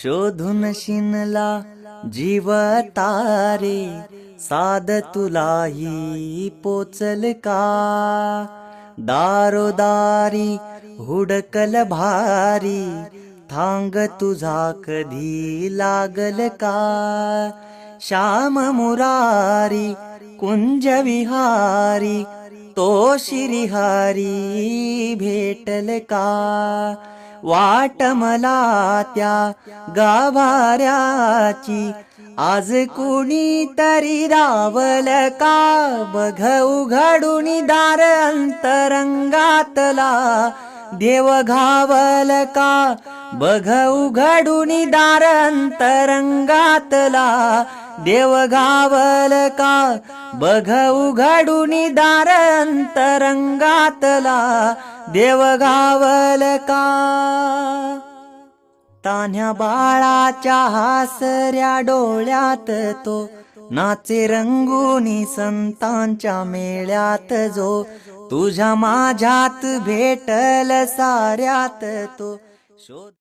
शोधून शिनला जीव तारे, साध तुलाही पोचल का? दारोदारी हुडकल भारी, थांग तुझा कधी लागल का? श्याम मुरारी कुंज विहारी, तो श्रीहरी भेटल का? वाट मला त्या गाभाऱ्याची, आज कुणी तरी रावल का? बघ उघडून दार अंतरंगातला, देव घावल का? बघ उघडून दार अंतरंगातला, देव घावल का? बघ उघडून दार अंतरंगातला, देव घावल का? तान्ह्या बाळाच्या हासऱ्या डोळ्यात तो नाचे रंगुनी संतांच्या मेळ्यात, जो तुझ्या माझ्यात भेटल साऱ्यात तो शोध